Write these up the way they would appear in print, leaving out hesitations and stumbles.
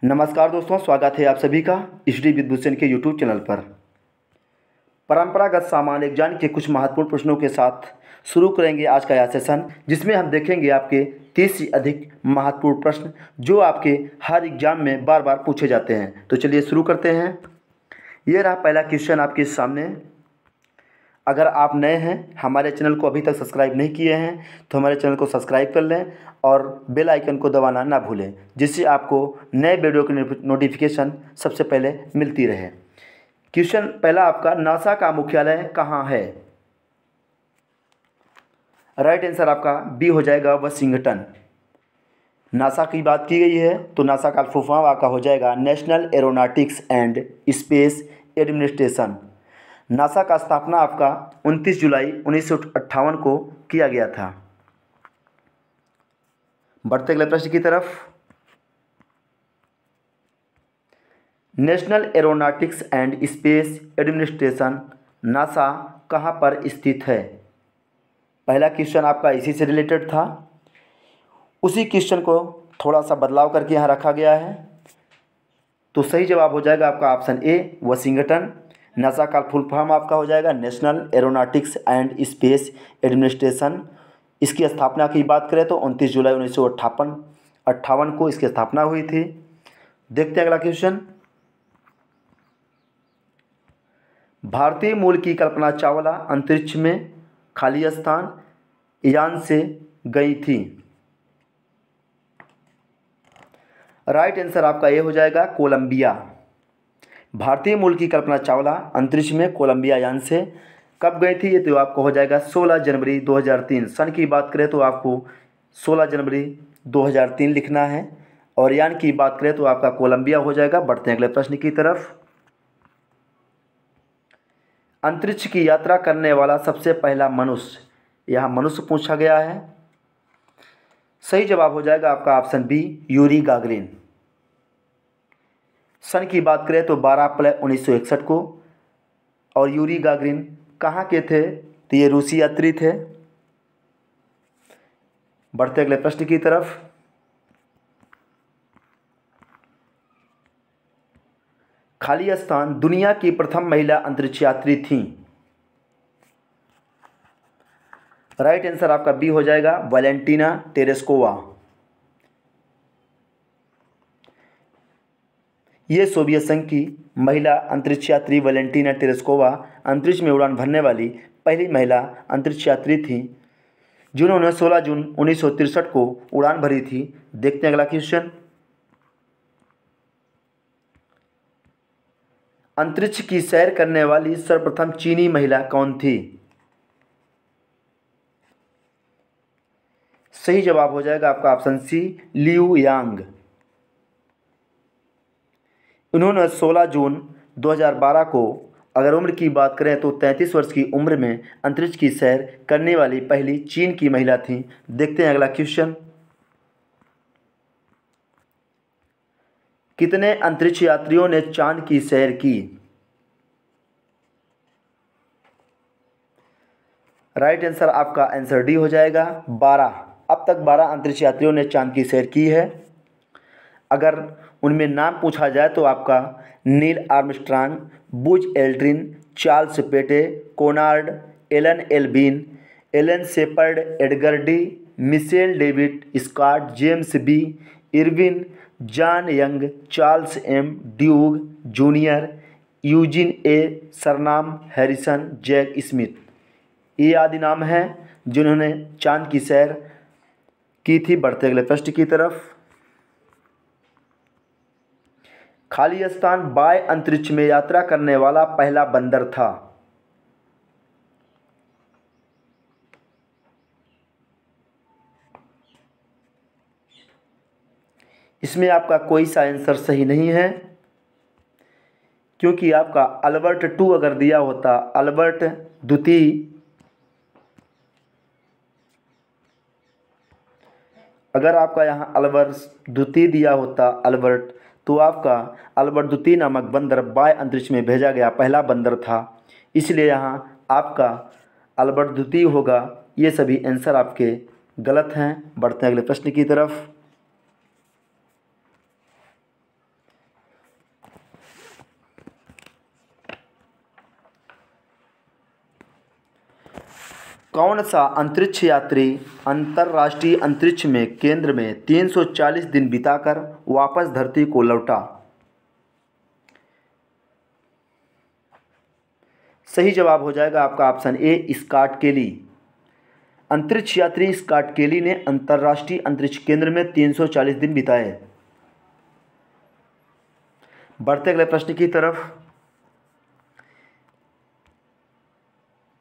नमस्कार दोस्तों, स्वागत है आप सभी का स्टडी विद भूषण के यूट्यूब चैनल पर। परंपरागत सामान्य ज्ञान के कुछ महत्वपूर्ण प्रश्नों के साथ शुरू करेंगे आज का यह सेशन, जिसमें हम देखेंगे आपके 30 से अधिक महत्वपूर्ण प्रश्न जो आपके हर एग्जाम में बार बार पूछे जाते हैं। तो चलिए शुरू करते हैं। ये रहा पहला क्वेश्चन आपके सामने। अगर आप नए हैं, हमारे चैनल को अभी तक सब्सक्राइब नहीं किए हैं, तो हमारे चैनल को सब्सक्राइब कर लें और बेल आइकन को दबाना ना भूलें, जिससे आपको नए वीडियो की नोटिफिकेशन सबसे पहले मिलती रहे। क्वेश्चन पहला आपका, नासा का मुख्यालय कहाँ है? राइट आंसर आपका बी हो जाएगा, वाशिंगटन। नासा की बात की गई है तो नासा का फुल फॉर्म आपका हो जाएगा national aeronautics and space administration. NASA का स्थापना आपका 29 जुलाई 1958 को किया गया था। बढ़ते अगले प्रश्न की तरफ। National aeronautics and space administration NASA कहाँ पर स्थित है? पहला क्वेश्चन आपका इसी से रिलेटेड था, उसी क्वेश्चन को थोड़ा सा बदलाव करके यहाँ रखा गया है। तो सही जवाब हो जाएगा आपका ऑप्शन ए, वाशिंगटन। नासा का फुल फॉर्म आपका हो जाएगा national aeronautics and space administration. इसकी स्थापना की बात करें तो 29 जुलाई 1958 को इसकी स्थापना हुई थी। देखते हैं अगला क्वेश्चन। भारतीय मूल की कल्पना चावला अंतरिक्ष में खाली स्थान यान से गई थी। राइट आंसर आपका ये हो जाएगा, कोलंबिया। भारतीय मूल की कल्पना चावला अंतरिक्ष में कोलंबिया यान से कब गई थी? ये तो आपको हो जाएगा 16 जनवरी 2003। सन की बात करें तो आपको 16 जनवरी 2003 लिखना है, और यान की बात करें तो आपका कोलंबिया हो जाएगा। बढ़ते हैं अगले प्रश्न की तरफ। अंतरिक्ष की यात्रा करने वाला सबसे पहला मनुष्य, यहाँ मनुष्य पूछा गया है। सही जवाब हो जाएगा आपका ऑप्शन बी, यूरी गागरिन। सन की बात करें तो 12 अप्रैल 1961 को, और यूरी गागरिन कहाँ के थे? तो ये रूसी यात्री थे। बढ़ते अगले प्रश्न की तरफ। खाली स्थान दुनिया की प्रथम महिला अंतरिक्ष यात्री थी। राइट आंसर आपका बी हो जाएगा, वैलेंटीना तेरेस्कोवा। ये सोवियत संघ की महिला अंतरिक्ष यात्री वैलेंटीना तेरेस्कोवा अंतरिक्ष में उड़ान भरने वाली पहली महिला अंतरिक्ष यात्री थी, जिन्होंने 16 जून 1963 को उड़ान भरी थी। देखते हैं अगला क्वेश्चन। अंतरिक्ष की सैर करने वाली सर्वप्रथम चीनी महिला कौन थी? सही जवाब हो जाएगा आपका ऑप्शन सी, लियू यांग। उन्होंने 16 जून 2012 को, अगर उम्र की बात करें तो 33 वर्ष की उम्र में अंतरिक्ष की सैर करने वाली पहली चीन की महिला थी। देखते हैं अगला क्वेश्चन। कितने अंतरिक्ष यात्रियों ने चांद की सैर की? राइट आंसर आपका आंसर डी हो जाएगा, 12। अब तक 12 अंतरिक्ष यात्रियों ने चांद की सैर की है। अगर उनमें नाम पूछा जाए तो आपका Neil Armstrong, Buzz Aldrin, Charles Pete, Conrad, Alan Albin, Alan Shepard, Edgar D, Mitchell David, Scott, James B, Irwin, John Young, Charles M Duke Junior, Eugene A Cernan, Harrison, Jack Smith. ये आदि नाम हैं जिन्होंने चांद की सैर की थी। बढ़ते अगले प्रश्न की तरफ। खाली स्थान बाय अंतरिक्ष में यात्रा करने वाला पहला बंदर था। इसमें आपका कोई सा आंसर सही नहीं है, क्योंकि आपका अल्बर्ट II अगर दिया होता, अल्बर्ट द्वितीय, अगर आपका यहाँ अल्बर्ट द्वितीय दिया होता अल्बर्ट, तो आपका अल्बर्ट द्वितीय नामक बंदर बाय अंतरिक्ष में भेजा गया पहला बंदर था, इसलिए यहाँ आपका अल्बर्ट द्वितीय होगा। ये सभी आंसर आपके गलत हैं। बढ़ते हैं अगले प्रश्न की तरफ। कौन सा अंतरिक्ष यात्री अंतर्राष्ट्रीय अंतरिक्ष में केंद्र में 340 दिन बिताकर वापस धरती को लौटा? सही जवाब हो जाएगा आपका ऑप्शन ए, स्कॉट केली। अंतरिक्ष यात्री स्कॉट केली ने अंतर्राष्ट्रीय अंतरिक्ष केंद्र में 340 दिन बिताए। बढ़ते अगले प्रश्न की तरफ।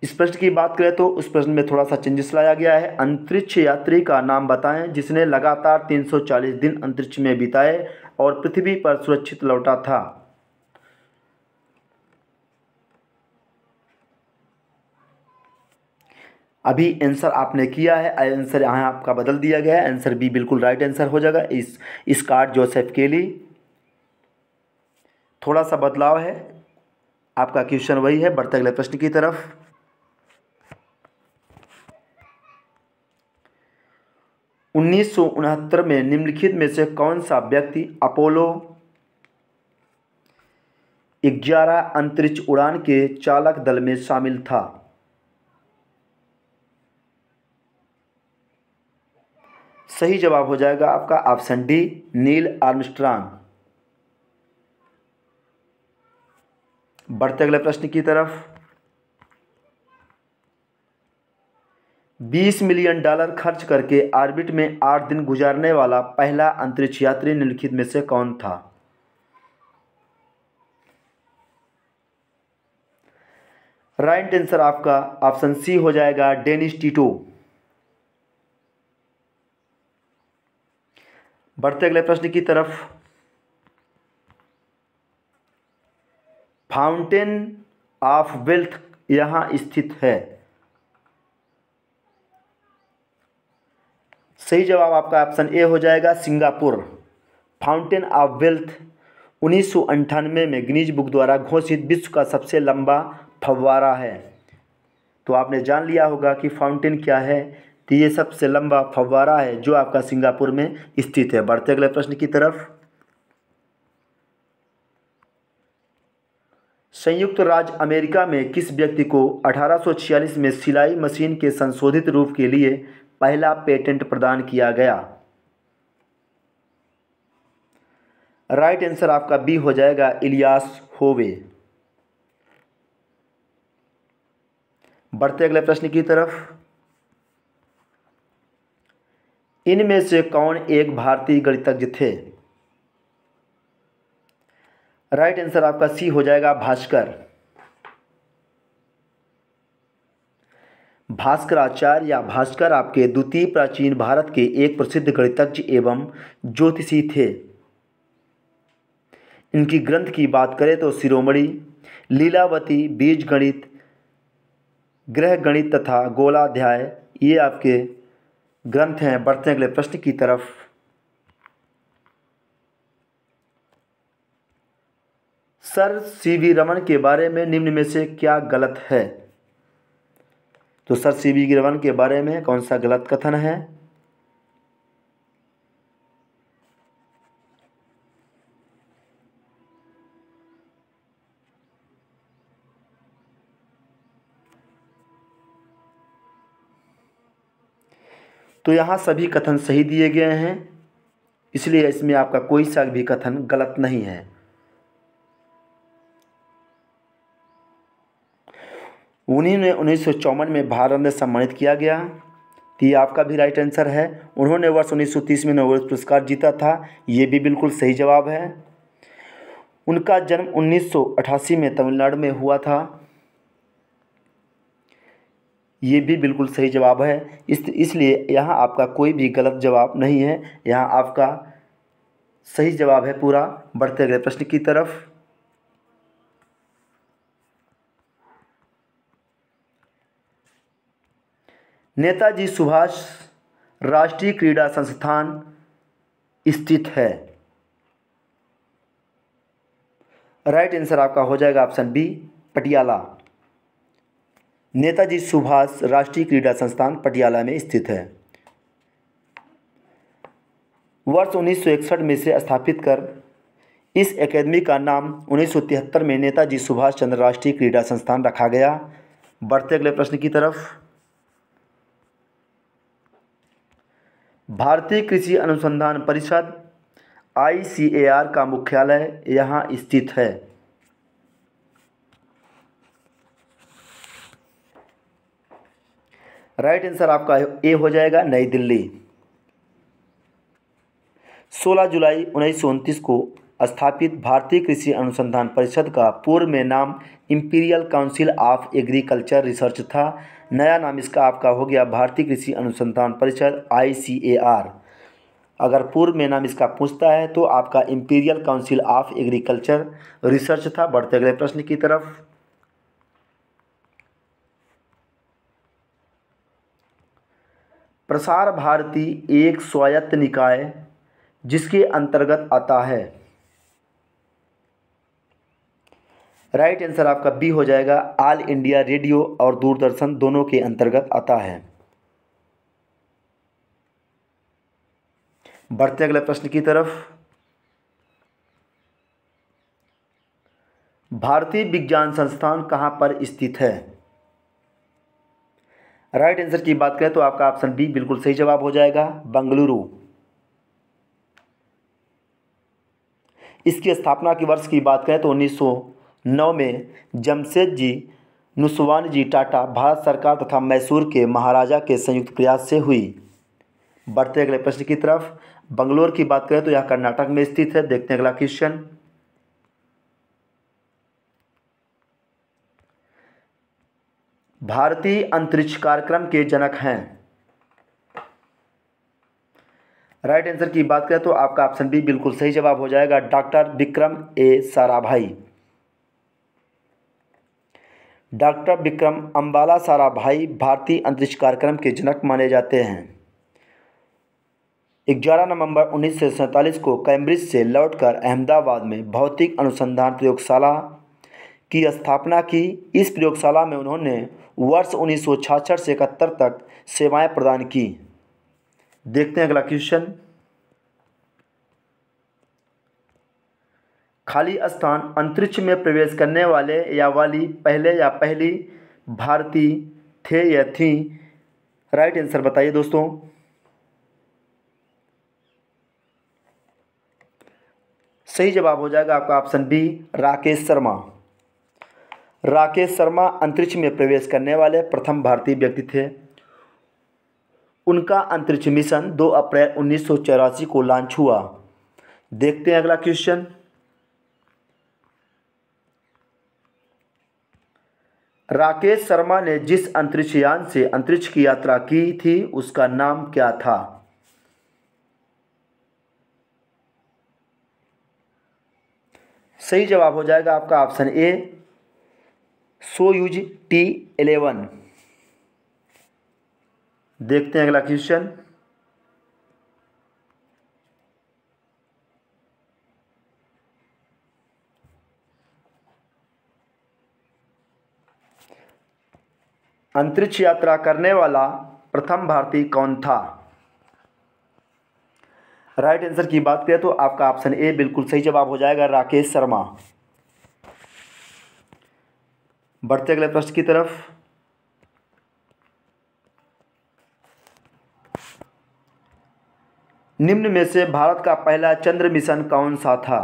इस प्रश्न की बात करें तो उस प्रश्न में थोड़ा सा चेंजेस लाया गया है। अंतरिक्ष यात्री का नाम बताएं जिसने लगातार 340 दिन अंतरिक्ष में बिताए और पृथ्वी पर सुरक्षित लौटा था। अभी आंसर आपने किया है, आंसर यहाँ आपका बदल दिया गया है। आंसर बी बिल्कुल राइट आंसर हो जाएगा, स्कॉट जोसेफ केली। थोड़ा सा बदलाव है, आपका क्वेश्चन वही है। बढ़ते अगले प्रश्न की तरफ। 1969 में निम्नलिखित में से कौन सा व्यक्ति अपोलो 11 अंतरिक्ष उड़ान के चालक दल में शामिल था? सही जवाब हो जाएगा आपका ऑप्शन डी, नील आर्मस्ट्रांग। बढ़ते अगले प्रश्न की तरफ। $20 मिलियन खर्च करके ऑर्बिट में 8 दिन गुजारने वाला पहला अंतरिक्ष यात्री निम्नलिखित में से कौन था? राइट आंसर आपका ऑप्शन सी हो जाएगा, डेनिस टिटो। बढ़ते अगले प्रश्न की तरफ। फाउंटेन ऑफ वेल्थ यहां स्थित है? सही जवाब आपका ऑप्शन ए हो जाएगा, सिंगापुर। फाउंटेन ऑफ वेल्थ 1998 में गिनीज बुक द्वारा घोषित विश्व का सबसे लंबा फव्वारा है। तो आपने जान लिया होगा कि फाउंटेन क्या है, तो ये सबसे लंबा फव्वारा है जो आपका सिंगापुर में स्थित है। बढ़ते अगले प्रश्न की तरफ। संयुक्त राज्य अमेरिका में किस व्यक्ति को 1846 में सिलाई मशीन के संशोधित रूप के लिए पहला पेटेंट प्रदान किया गया? राइट आंसर आपका बी हो जाएगा, इलियास होवे। बढ़ते अगले प्रश्न की तरफ। इनमें से कौन एक भारतीय गणितज्ञ थे? राइट आंसर आपका सी हो जाएगा, भास्कर। भास्कराचार्य या भास्कर आपके द्वितीय प्राचीन भारत के एक प्रसिद्ध गणितज्ञ एवं ज्योतिषी थे। इनकी ग्रंथ की बात करें तो शिरोमणि, लीलावती, बीजगणित, ग्रह गणित तथा गोलाध्याय ये आपके ग्रंथ हैं। बढ़ते अगले प्रश्न की तरफ। सर सीवी रमन के बारे में निम्न में से क्या गलत है? तो सर सीवी रमन के बारे में कौन सा गलत कथन है? तो यहाँ सभी कथन सही दिए गए हैं, इसलिए इसमें आपका कोई सा भी कथन गलत नहीं है। उन्हीं ने 1954 में भारत रत्न सम्मानित किया गया, तो ये आपका भी राइट आंसर है। उन्होंने वर्ष 1930 में नोबेल पुरस्कार जीता था, ये भी बिल्कुल सही जवाब है। उनका जन्म 1988 में तमिलनाडु में हुआ था, ये भी बिल्कुल सही जवाब है। इसलिए यहाँ आपका कोई भी गलत जवाब नहीं है, यहाँ आपका सही जवाब है पूरा। बढ़ते अगले प्रश्न की तरफ। नेताजी सुभाष राष्ट्रीय क्रीड़ा संस्थान स्थित है? राइट आंसर आपका हो जाएगा ऑप्शन बी, पटियाला। नेताजी सुभाष राष्ट्रीय क्रीड़ा संस्थान पटियाला में स्थित है। वर्ष 1961 में से स्थापित कर इस एकेडमी का नाम 1973 में नेताजी सुभाष चंद्र राष्ट्रीय क्रीड़ा संस्थान रखा गया। बढ़ते अगले प्रश्न की तरफ। भारतीय कृषि अनुसंधान परिषद ICAR का मुख्यालय यहाँ स्थित है। राइट आंसर आपका ए हो जाएगा, नई दिल्ली। 16 जुलाई 1929 को स्थापित भारतीय कृषि अनुसंधान परिषद का पूर्व में नाम imperial council of agriculture research था। नया नाम इसका आपका हो गया भारतीय कृषि अनुसंधान परिषद ICAR। अगर पूर्व में नाम इसका पूछता है तो आपका imperial council of agriculture research था। बढ़ते अगले प्रश्न की तरफ। प्रसार भारती एक स्वायत्त निकाय जिसके अंतर्गत आता है। राइट आंसर आपका बी हो जाएगा, ऑल इंडिया रेडियो और दूरदर्शन दोनों के अंतर्गत आता है। बढ़ते अगले प्रश्न की तरफ। भारतीय विज्ञान संस्थान कहाँ पर स्थित है। राइट आंसर की बात करें तो आपका ऑप्शन बी बिल्कुल सही जवाब हो जाएगा, बेंगलुरु। इसकी स्थापना के वर्ष की बात करें तो 1909 में जमशेदजी नुस्वानजी टाटा भारत सरकार तथा मैसूर के महाराजा के संयुक्त प्रयास से हुई। बढ़ते अगले प्रश्न की तरफ। बंगलोर की बात करें तो यह कर्नाटक में स्थित है। देखते हैं अगला क्वेश्चन। भारतीय अंतरिक्ष कार्यक्रम के जनक हैं। राइट आंसर की बात करें तो आपका ऑप्शन बी बिल्कुल सही जवाब हो जाएगा, डॉक्टर विक्रम ए साराभाई। डॉक्टर विक्रम अम्बाला साराभाई भारतीय अंतरिक्ष कार्यक्रम के जनक माने जाते हैं। 11 नवंबर 1947 को कैम्ब्रिज से लौटकर अहमदाबाद में भौतिक अनुसंधान प्रयोगशाला की स्थापना की। इस प्रयोगशाला में उन्होंने वर्ष 1966 से 71 तक सेवाएं प्रदान की। देखते हैं अगला क्वेश्चन। खाली स्थान अंतरिक्ष में प्रवेश करने वाले या वाली पहले या पहली भारतीय थे या थी। राइट आंसर बताइए दोस्तों। सही जवाब हो जाएगा आपका ऑप्शन बी, राकेश शर्मा। राकेश शर्मा अंतरिक्ष में प्रवेश करने वाले प्रथम भारतीय व्यक्ति थे। उनका अंतरिक्ष मिशन 2 अप्रैल 1984 को लॉन्च हुआ। देखते हैं अगला क्वेश्चन। राकेश शर्मा ने जिस अंतरिक्ष यान से अंतरिक्ष की यात्रा की थी उसका नाम क्या था। सही जवाब हो जाएगा आपका ऑप्शन ए, सोयूज T11। देखते हैं अगला क्वेश्चन। अंतरिक्ष यात्रा करने वाला प्रथम भारतीय कौन था। राइट आंसर की बात करें तो आपका ऑप्शन ए बिल्कुल सही जवाब हो जाएगा, राकेश शर्मा। बढ़ते अगले प्रश्न की तरफ। निम्न में से भारत का पहला चंद्र मिशन कौन सा था।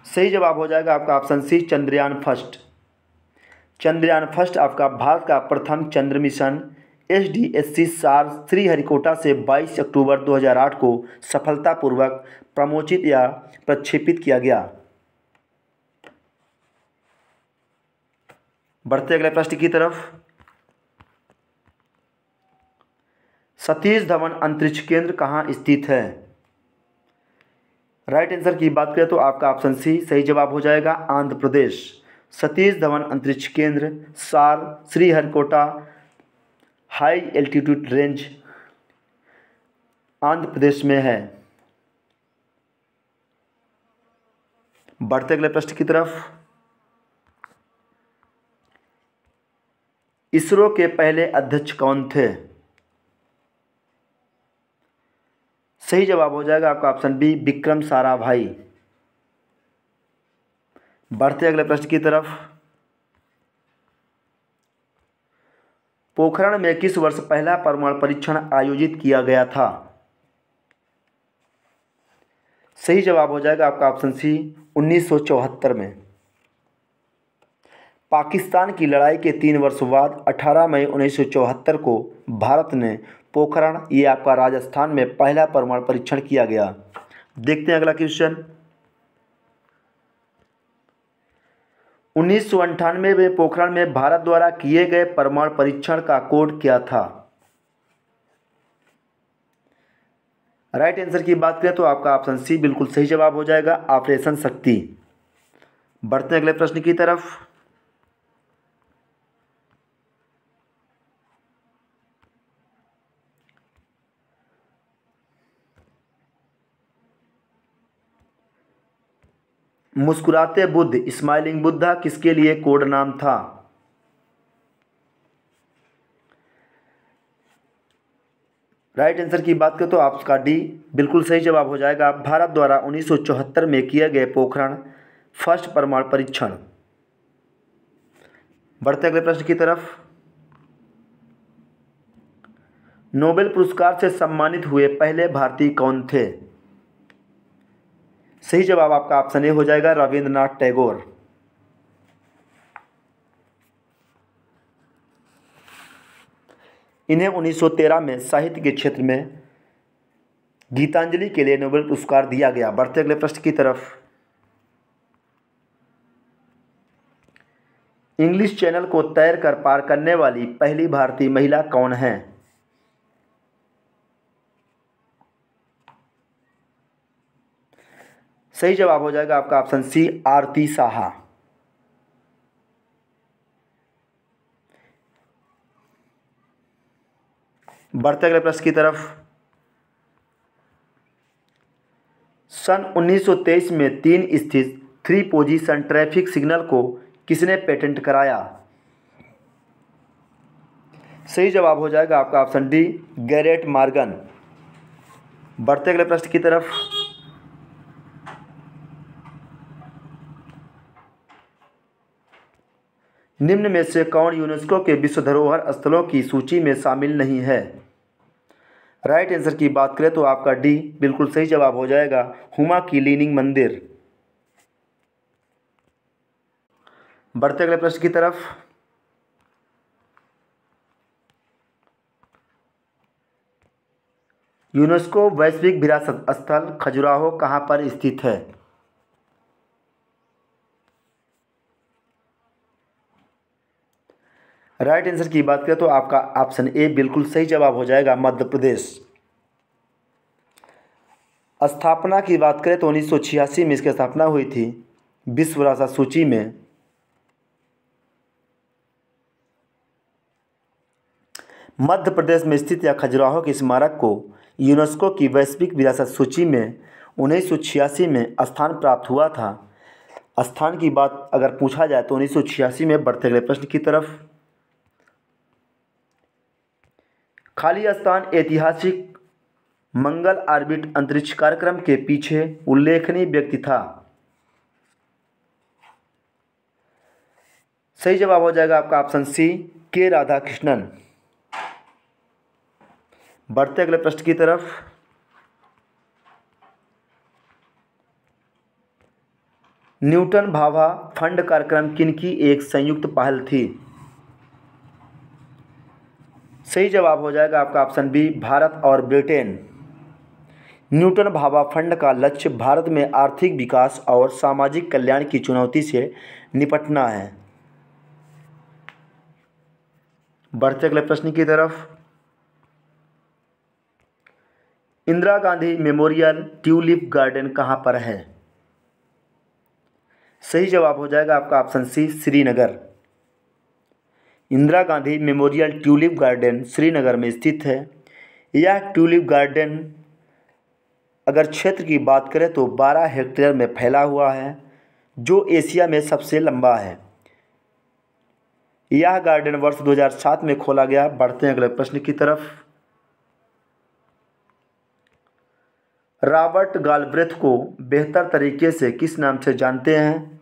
सही जवाब हो जाएगा आपका option C, Chandrayaan first. Chandrayaan first आपका भारत का प्रथम चंद्र मिशन SDSC सार श्रीहरिकोटा से 22 अक्टूबर 2008 को सफलतापूर्वक प्रमोचित या प्रक्षेपित किया गया। बढ़ते अगले प्रश्न की तरफ। सतीश धवन अंतरिक्ष केंद्र कहाँ स्थित है। राइट आंसर की बात करें तो आपका ऑप्शन सी सही जवाब हो जाएगा, आंध्र प्रदेश। सतीश धवन अंतरिक्ष केंद्र SHAR Sriharikota high altitude range Andhra Pradesh में है। बढ़ते अगले प्रश्न की तरफ। इसरो के पहले अध्यक्ष कौन थे। सही जवाब हो जाएगा आपका ऑप्शन बी, विक्रम साराभाई। बढ़ते अगले प्रश्न की तरफ। पोखरण में किस वर्ष पहला परमाणु परीक्षण आयोजित किया गया था? सही जवाब हो जाएगा आपका ऑप्शन सी 1974 में। पाकिस्तान की लड़ाई के 3 वर्ष बाद 18 मई 1974 को भारत ने पोखरण, ये आपका राजस्थान में पहला परमाणु परीक्षण किया गया। देखते हैं अगला क्वेश्चन। 1998 में पोखरण में भारत द्वारा किए गए परमाणु परीक्षण का कोड क्या था? राइट आंसर की बात करें तो आपका ऑप्शन सी बिल्कुल सही जवाब हो जाएगा, ऑपरेशन शक्ति। बढ़ते हैं अगले प्रश्न की तरफ। मुस्कुराते बुद्ध, स्माइलिंग बुद्धा किसके लिए कोड नाम था? राइट आंसर की बात करें तो आपका डी बिल्कुल सही जवाब हो जाएगा। भारत द्वारा 1974 में किए गए पोखरण फर्स्ट परमाणु परीक्षण। बढ़ते अगले प्रश्न की तरफ। नोबेल पुरस्कार से सम्मानित हुए पहले भारतीय कौन थे? सही जवाब आपका ऑप्शन ए हो जाएगा, रविंद्रनाथ टैगोर। इन्हें 1913 में साहित्य के क्षेत्र में गीतांजलि के लिए नोबेल पुरस्कार दिया गया। बढ़ते अगले प्रश्न की तरफ। इंग्लिश चैनल को तैर कर पार करने वाली पहली भारतीय महिला कौन है? सही जवाब हो जाएगा आपका ऑप्शन सी, आरती साहा। बढ़ते अगले प्रश्न की तरफ। सन 1923 में 3 स्थित 3 पोजीशन ट्रैफिक सिग्नल को किसने पेटेंट कराया? सही जवाब हो जाएगा आपका ऑप्शन डी, गैरेट मॉर्गन। बढ़ते अगले प्रश्न की तरफ। निम्न में से कौन यूनेस्को के विश्व धरोहर स्थलों की सूची में शामिल नहीं है? राइट आंसर की बात करें तो आपका डी बिल्कुल सही जवाब हो जाएगा, हुमा की लीनिंग मंदिर। बढ़ते अगले प्रश्न की तरफ। यूनेस्को वैश्विक विरासत स्थल खजुराहो कहाँ पर स्थित है? राइट आंसर की बात करें तो आपका ऑप्शन ए बिल्कुल सही जवाब हो जाएगा, मध्य प्रदेश। स्थापना की बात करें तो 1986 में इसकी स्थापना हुई थी। विश्व विरासत सूची में मध्य प्रदेश में स्थित यह खजुराहो के स्मारक को यूनेस्को की वैश्विक विरासत सूची में 1986 में स्थान प्राप्त हुआ था। स्थान की बात अगर पूछा जाए तो 1986 में। बढ़ते अगले प्रश्न की तरफ। खाली स्थान ऐतिहासिक मंगल ऑर्बिट अंतरिक्ष कार्यक्रम के पीछे उल्लेखनीय व्यक्ति था? सही जवाब हो जाएगा आपका ऑप्शन सी, के राधाकृष्णन। बढ़ते अगले प्रश्न की तरफ। न्यूटन भाभा फंड कार्यक्रम किनकी एक संयुक्त पहल थी? सही जवाब हो जाएगा आपका ऑप्शन बी, भारत और ब्रिटेन। न्यूटन भाभा फंड का लक्ष्य भारत में आर्थिक विकास और सामाजिक कल्याण की चुनौती से निपटना है। बढ़ते अगले प्रश्न की तरफ। Indira Gandhi memorial tulip garden कहाँ पर है? सही जवाब हो जाएगा आपका option C, Srinagar. Indira Gandhi memorial tulip garden Srinagar में स्थित है। यह ट्यूलिप गार्डन अगर क्षेत्र की बात करें तो 12 हेक्टेयर में फैला हुआ है, जो एशिया में सबसे लंबा है। यह गार्डन वर्ष 2007 में खोला गया। बढ़ते हैं अगले प्रश्न की तरफ। रॉबर्ट गालब्रेथ को बेहतर तरीके से किस नाम से जानते हैं?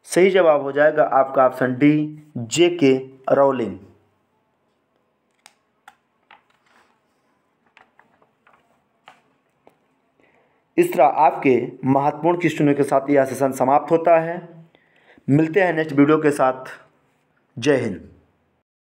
सही जवाब हो जाएगा आपका ऑप्शन डी, जे के राउलिंग। इस तरह आपके महत्वपूर्ण क्वेश्चनों के साथ यह सेशन समाप्त होता है। मिलते हैं नेक्स्ट वीडियो के साथ। जय हिंद।